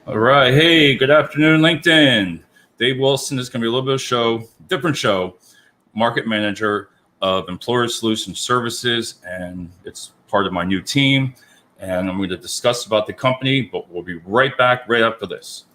All right. Hey, good afternoon, LinkedIn. Dave Wilson is going to be a little bit of show, different show, market manager of Employer Solution Services, and it's part of my new team. And I'm going to discuss about the company, but we'll be right back right after this.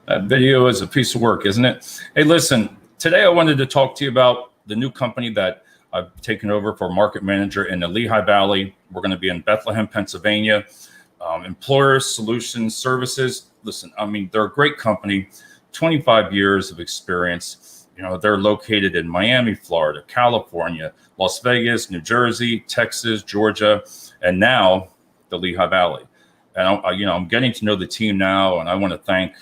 That video is a piece of work, isn't it? Hey, listen, today I wanted to talk to you about the new company that I've taken over for market manager in the Lehigh Valley. We're going to be in Bethlehem, Pennsylvania. Employer Solutions Services. Listen, I mean, they're a great company, 25 years of experience. You know, they're located in Miami, Florida, California, Las Vegas, New Jersey, Texas, Georgia, and now the Lehigh Valley. And I'm getting to know the team now, and I want to thank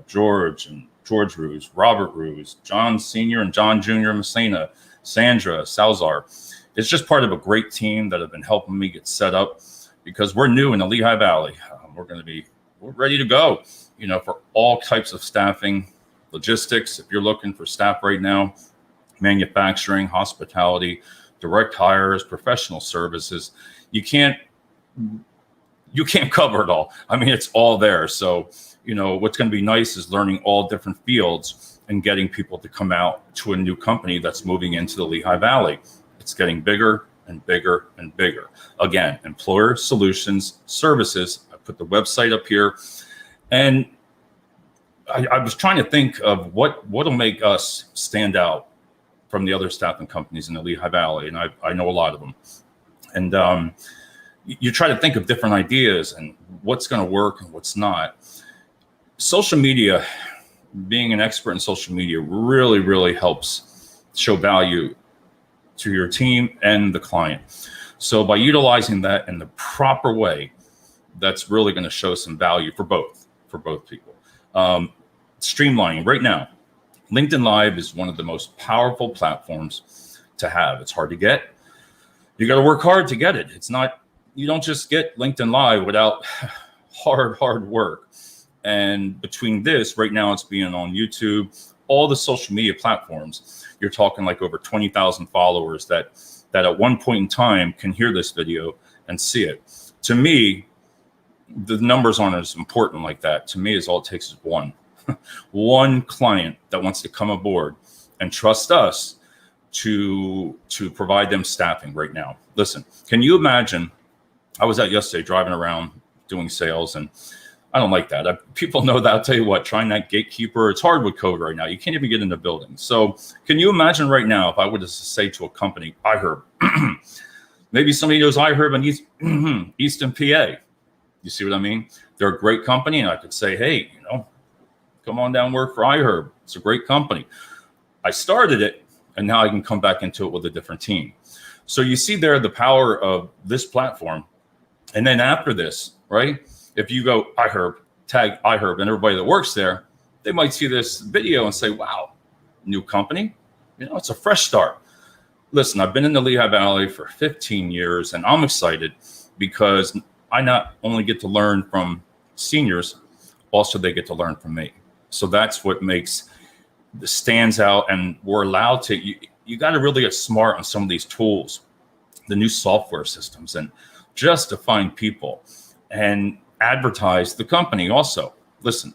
George Ruse, Robert Ruse, John Senior and John Junior Messina, Sandra Salzar. It's just part of a great team that have been helping me get set up because we're new in the Lehigh Valley. We're ready to go, for all types of staffing, logistics. If you're looking for staff right now, manufacturing, hospitality, direct hires, professional services, you can't cover it all. I mean, it's all there. So, what's going to be nice is learning all different fields and getting people to come out to a new company that's moving into the Lehigh Valley. It's getting bigger and bigger and bigger. Again, Employer Solutions Services. I put the website up here, and I was trying to think of what'll make us stand out from the other staffing companies in the Lehigh Valley, and I know a lot of them. And you try to think of different ideas and what's going to work and what's not. Social media, being an expert in social media really, really helps show value to your team and the client. So by utilizing that in the proper way, that's really going to show some value for both people. Streamlining right now, LinkedIn Live is one of the most powerful platforms to have. It's hard to get. You got to work hard to get it. You don't just get LinkedIn Live without hard work. And between this, right now it's being on YouTube, all the social media platforms, you're talking like over 20,000 followers that at one point in time can hear this video and see it. To me, the numbers aren't as important like that. To me, all it takes is one client that wants to come aboard and trust us to provide them staffing right now. Listen, can you imagine? I was out yesterday driving around doing sales, and I don't like that. People know that. I'll tell you what, trying that gatekeeper, it's hard with COVID right now. You can't even get into buildings. So can you imagine right now if I were to say to a company, iHerb, maybe somebody knows iHerb in Easton, PA. You see what I mean? They're a great company, and I could say, hey, come on down and work for iHerb. It's a great company. I started it, and now I can come back into it with a different team. So you see there the power of this platform. And then after this, right, if you go iHerb, tag iHerb and everybody that works there, they might see this video and say, wow, new company, it's a fresh start. Listen, I've been in the Lehigh Valley for 15 years, and I'm excited because I not only get to learn from seniors, also they get to learn from me. So that's what stands out, and we're allowed to, you got to really get smart on some of these tools, the new software systems, and just to find people and advertise the company also. Listen,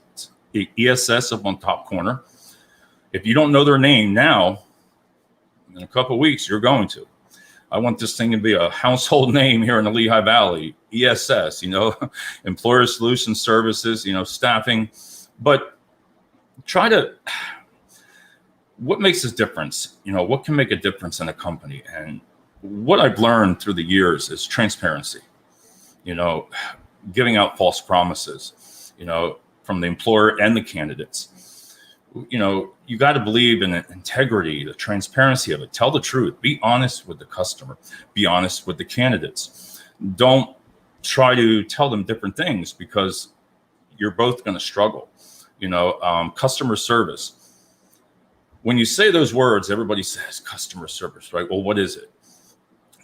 ESS up on top corner. If you don't know their name now, in a couple of weeks, you're going to. I want this thing to be a household name here in the Lehigh Valley. ESS, Employer Solution Services, staffing. But what makes this difference? What can make a difference in a company? And what I've learned through the years is transparency, giving out false promises, from the employer and the candidates. You got to believe in the integrity, the transparency of it. Tell the truth. Be honest with the customer. Be honest with the candidates. Don't try to tell them different things because you're both going to struggle. Customer service. When you say those words, everybody says customer service, right? Well, what is it?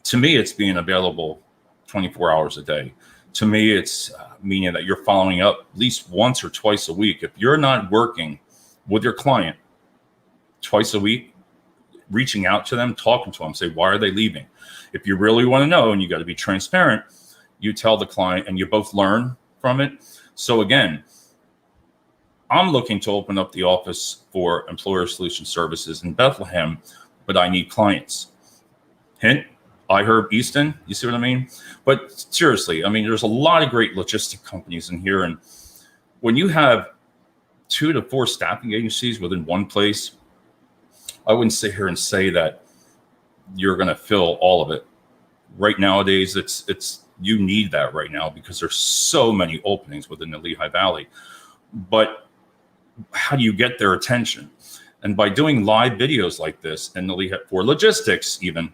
To me, it's being available 24 hours a day. To me, it's meaning that you're following up at least once or twice a week. If you're not working with your client twice a week, reaching out to them, talking to them, say, why are they leaving? If you really want to know, and you got to be transparent, you tell the client and you both learn from it. So again, I'm looking to open up the office for Employer Solution Services in Bethlehem, but I need clients. Hint, I heard Easton, you see what I mean? But seriously, there's a lot of great logistic companies in here. And when you have 2 to 4 staffing agencies within one place, I wouldn't sit here and say that you're going to fill all of it. Right nowadays, it's you need that right now because there's so many openings within the Lehigh Valley. But how do you get their attention? And by doing live videos like this and the Lehigh for logistics even,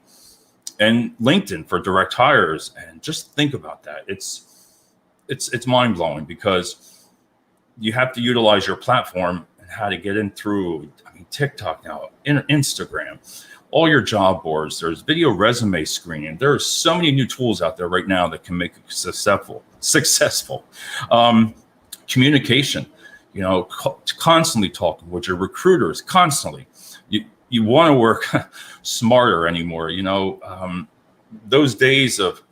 and LinkedIn for direct hires, and just think about that. It's mind blowing because you have to utilize your platform and how to get in through TikTok now, Instagram, all your job boards. There's video resume screening. There are so many new tools out there right now that can make it successful. Communication, constantly talking with your recruiters, constantly. You want to work smarter anymore. Those days of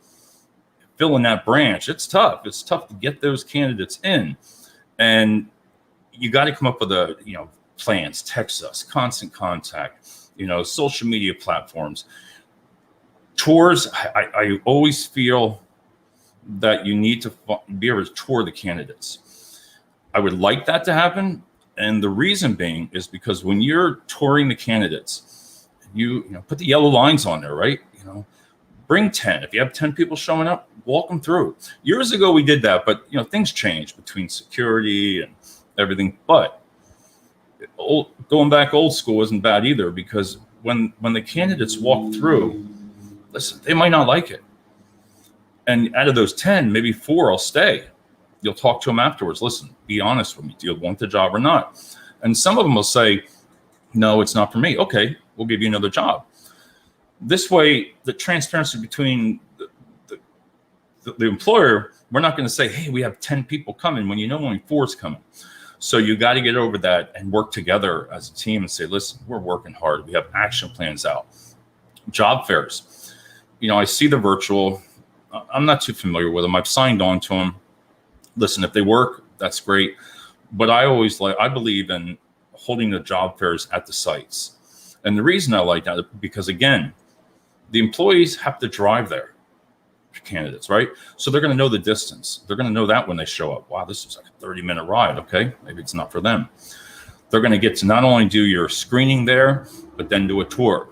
filling that branch, it's tough. It's tough to get those candidates in. And you got to come up with plans, text us, constant contact, social media platforms. Tours, I always feel that you need to be able to tour the candidates. I would like that to happen. And the reason being is because when you're touring the candidates, you put the yellow lines on there, right? Bring 10. If you have 10 people showing up, walk them through. Years ago, we did that, but things changed between security and everything. But going back old school isn't bad either, because when the candidates walk through, listen, they might not like it. And out of those 10, maybe 4 will stay. You'll talk to them afterwards. Listen, be honest with me. Do you want the job or not? And some of them will say, no, it's not for me. Okay, we'll give you another job. This way, the transparency between the employer, we're not going to say, hey, we have 10 people coming when only 4 is coming. So you got to get over that and work together as a team and say, listen, we're working hard. We have action plans out. Job fairs. I see the virtual. I'm not too familiar with them. I've signed on to them. Listen, if they work, that's great. But I believe in holding the job fairs at the sites. And the reason I like that is because, again, the employees have to drive there, candidates, right? So they're going to know the distance. They're going to know that when they show up. Wow, this is like a 30-minute ride. Okay, maybe it's not for them. They're going to get to not only do your screening there, but then do a tour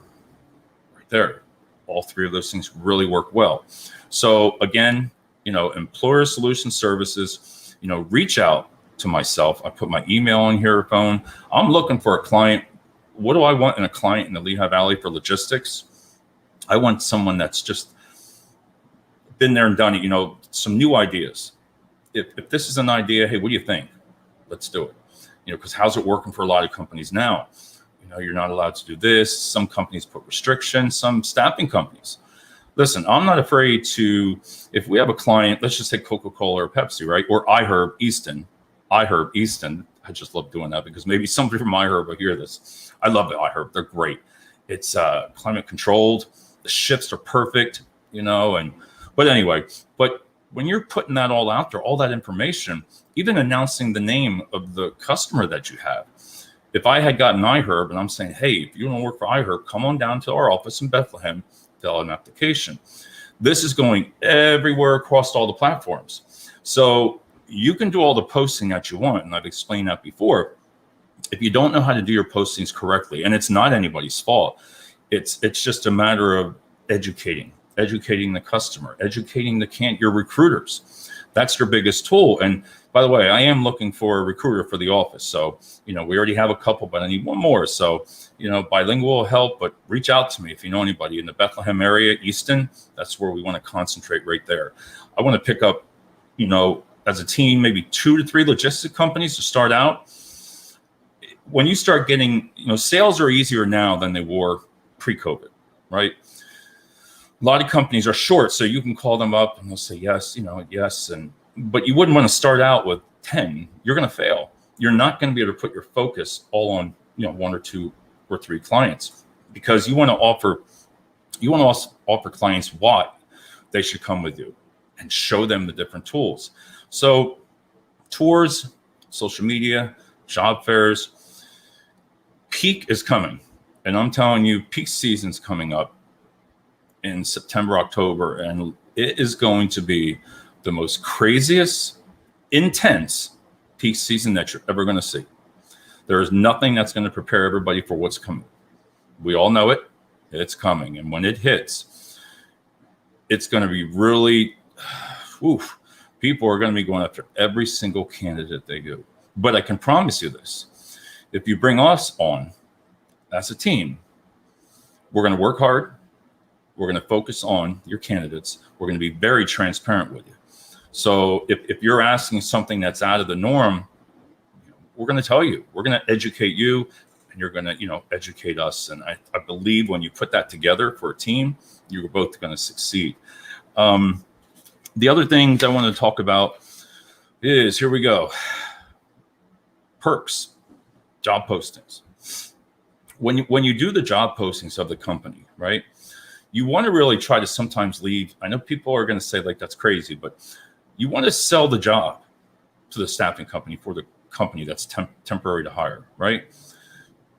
right there. All 3 of those things really work well. So again, Employer Solution Services, reach out to myself. I put my email on here, phone. I'm looking for a client. What do I want in a client in the Lehigh Valley for logistics? I want someone that's just been there and done it, some new ideas. If this is an idea, hey, what do you think? Let's do it. Because how's it working for a lot of companies now? You're not allowed to do this. Some companies put restrictions, some staffing companies. Listen, I'm not afraid to, if we have a client, let's just say Coca-Cola or Pepsi, right? Or iHerb Easton. I just love doing that because maybe somebody from iHerb will hear this. I love the iHerb. They're great. It's climate controlled. The shifts are perfect, but anyway, but when you're putting that all out there, all that information, even announcing the name of the customer that you have. If I had gotten iHerb and I'm saying, hey, if you want to work for iHerb, come on down to our office in Bethlehem, fill out an application. This is going everywhere across all the platforms. So you can do all the posting that you want. And I've explained that before. If you don't know how to do your postings correctly, and it's not anybody's fault, it's just a matter of educating the customer, educating your recruiters. That's your biggest tool. And by the way, I am looking for a recruiter for the office. So, we already have a couple, but I need one more. So, bilingual will help, but reach out to me if you know anybody in the Bethlehem area, Easton. That's where we want to concentrate right there. I want to pick up, as a team, maybe 2 to 3 logistic companies to start out. When you start getting, sales are easier now than they were pre-COVID, right? A lot of companies are short, so you can call them up and they'll say yes, yes. But you wouldn't want to start out with 10. You're going to fail. You're not going to be able to put your focus all on, 1 or 2 or 3 clients, because you want to offer clients why they should come with you and show them the different tools. So tours, social media, job fairs, peak is coming. And I'm telling you, peak season's coming up in September, October, and it is going to be the most craziest, intense peak season that you're ever going to see. There is nothing that's going to prepare everybody for what's coming. We all know it. It's coming. And when it hits, it's going to be really, people are going to be going after every single candidate they do. But I can promise you this. If you bring us on as a team, we're going to work hard. We're going to focus on your candidates. We're going to be very transparent with you. So if you're asking something that's out of the norm, we're going to tell you. We're going to educate you, and you're going to, educate us. And I believe when you put that together for a team, you're both going to succeed. The other things I want to talk about is, here we go, perks, job postings. When you do the job postings of the company, right, you want to really try to sometimes leave. I know people are going to say, like, that's crazy, but you want to sell the job to the staffing company for the company that's temporary to hire, right?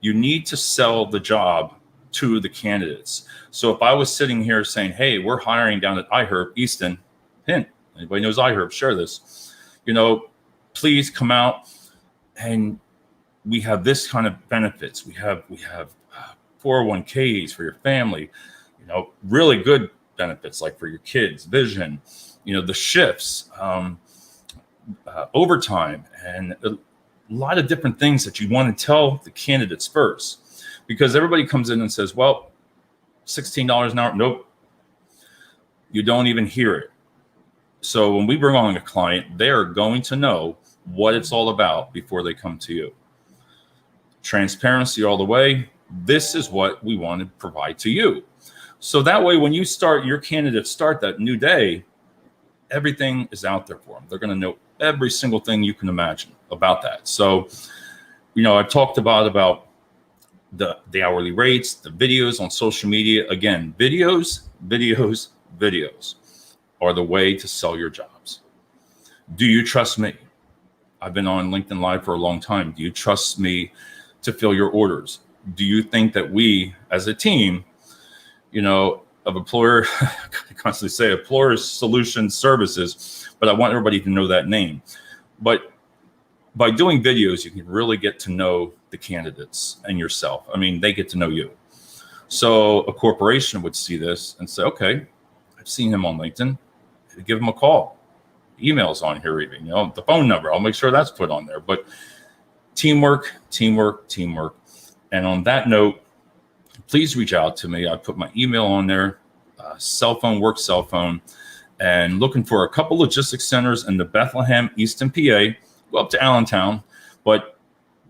You need to sell the job to the candidates. So if I was sitting here saying, hey, we're hiring down at iHerb, Easton, hint, anybody knows iHerb, share this, please come out, and we have this kind of benefits. We have 401ks for your family, really good benefits, like for your kids, vision, the shifts, overtime, and a lot of different things that you want to tell the candidates first, because everybody comes in and says, well, $16 an hour. Nope. You don't even hear it. So when we bring on a client, they're going to know what it's all about before they come to you. Transparency all the way. This is what we want to provide to you. So that way, when your candidates start that new day, everything is out there for them. They're going to know every single thing you can imagine about that. So, I've talked about the hourly rates, the videos on social media. Again, videos are the way to sell your jobs. Do you trust me? I've been on LinkedIn Live for a long time. Do you trust me to fill your orders? Do you think that we, as a team, of Employer, I constantly say Employer Solutions Services, but I want everybody to know that name. But by doing videos, you can really get to know the candidates and yourself. I mean, they get to know you. So a corporation would see this and say, okay, I've seen him on LinkedIn. Give him a call. Email's on here even, the phone number. I'll make sure that's put on there. But teamwork. And on that note, please reach out to me. I put my email on there, work cell phone, and looking for a couple logistics centers in the Bethlehem, Easton, PA. Go up to Allentown, but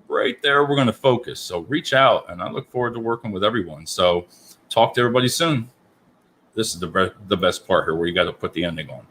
right there we're going to focus. So reach out, and I look forward to working with everyone. So talk to everybody soon. This is the best part here, where you got to put the ending on.